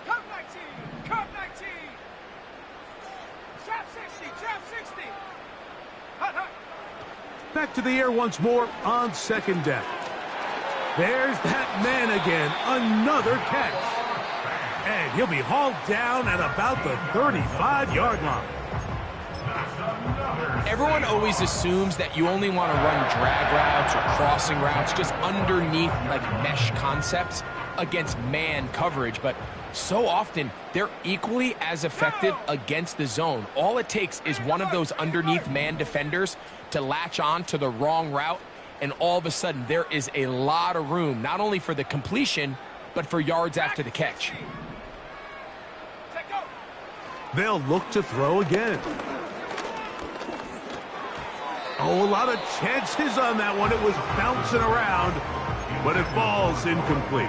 Curve 19, curve 19. Trap 60, trap 60. Hut, hut. Back to the air once more on second down. There's that man again, another catch. And he'll be hauled down at about the 35-yard line. Everyone always assumes that you only want to run drag routes or crossing routes just underneath like mesh concepts against man coverage, but so often they're equally as effective against the zone. All it takes is one of those underneath man defenders to latch on to the wrong route, and all of a sudden there is a lot of room, not only for the completion, but for yards after the catch. They'll look to throw again. Oh, a lot of chances on that one. It was bouncing around, but it falls incomplete.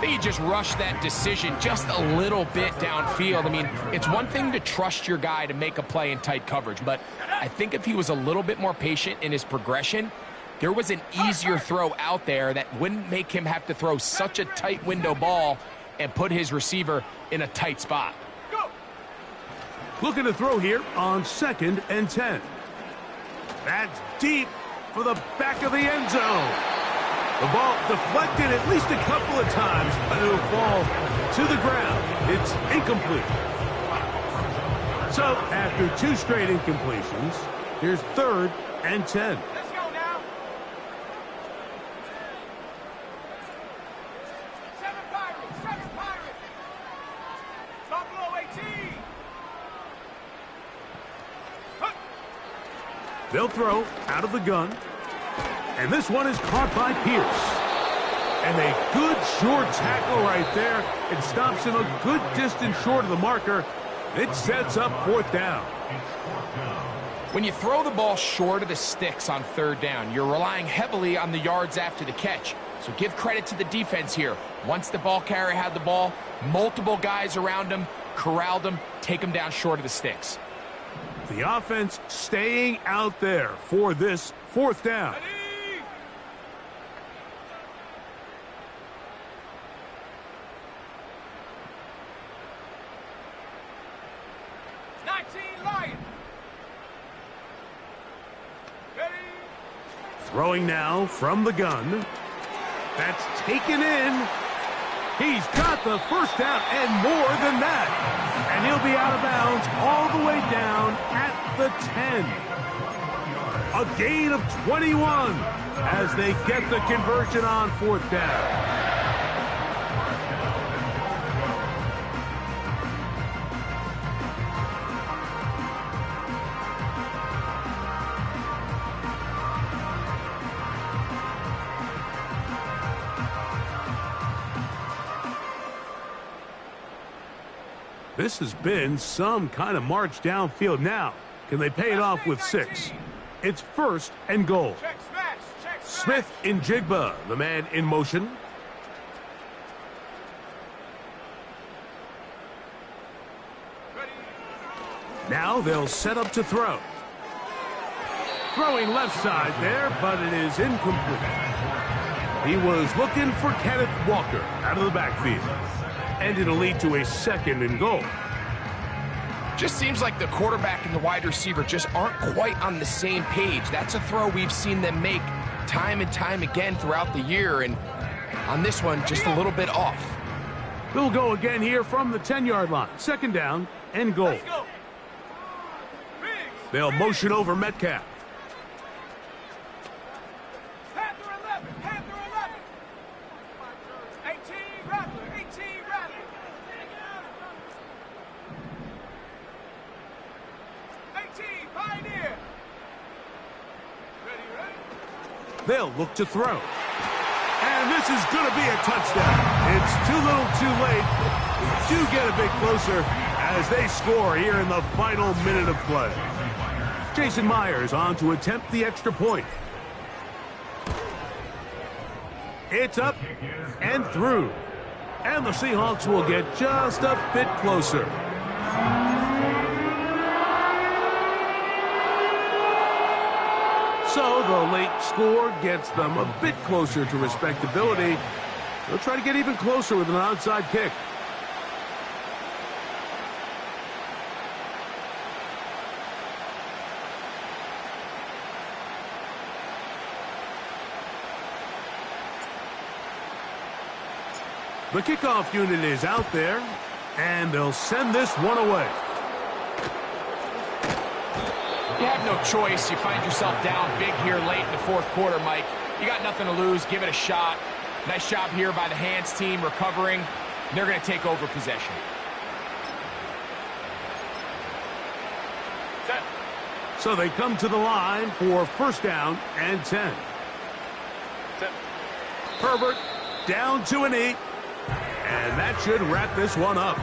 They just rushed that decision just a little bit downfield. I mean, it's one thing to trust your guy to make a play in tight coverage, but I think if he was a little bit more patient in his progression, there was an easier throw out there that wouldn't make him have to throw such a tight window ball and put his receiver in a tight spot. Looking to throw here on 2nd and 10. That's deep for the back of the end zone. The ball deflected at least a couple of times, but it'll fall to the ground. It's incomplete. So after 2 straight incompletions, here's 3rd and 10. Let's go now. 7 Pirates, 7 Pirates. Buffalo 18. They'll throw out of the gun. And this one is caught by Pierce. And a good short tackle right there. It stops him a good distance short of the marker. It sets up 4th down. When you throw the ball short of the sticks on 3rd down, you're relying heavily on the yards after the catch. So give credit to the defense here. Once the ball carrier had the ball, multiple guys around him, corralled him, take him down short of the sticks. The offense staying out there for this 4th down. 19 Lions. Ready. Throwing now from the gun. That's taken in. He's got the first down and more than that. And he'll be out of bounds all the way down at the 10. A gain of 21 as they get the conversion on 4th down. This has been some kind of march downfield. Now, can they pay it off with 6? It's 1st and goal. Check smash. Check smash. Smith in Jigba, the man in motion. Ready. Now they'll set up to throw. Throwing left side there, but it is incomplete. He was looking for Kenneth Walker out of the backfield. And it'll lead to a 2nd and goal. Just seems like the quarterback and the wide receiver just aren't quite on the same page. That's a throw we've seen them make time and time again throughout the year, and on this one, just a little bit off. They'll go again here from the 10-yard line. 2nd down and goal. Let's go. Biggs. They'll motion over Metcalf. Panther 11. Panther 11. 18 Rattler. 18 Rattler. 18 Pioneer. Ready. They'll look to throw. And this is going to be a touchdown. It's too little too late. We do get a bit closer as they score here in the final minute of play. Jason Myers on to attempt the extra point. It's up and through. And the Seahawks will get just a bit closer. So the late score gets them a bit closer to respectability. They'll try to get even closer with an onside kick. The kickoff unit is out there, and they'll send this one away. You have no choice. You find yourself down big here late in the 4th quarter, Mike. You got nothing to lose. Give it a shot. Nice job here by the hands team recovering. They're going to take over possession. Set. So they come to the line for 1st down and 10. Set. Herbert down to a knee. And that should wrap this one up.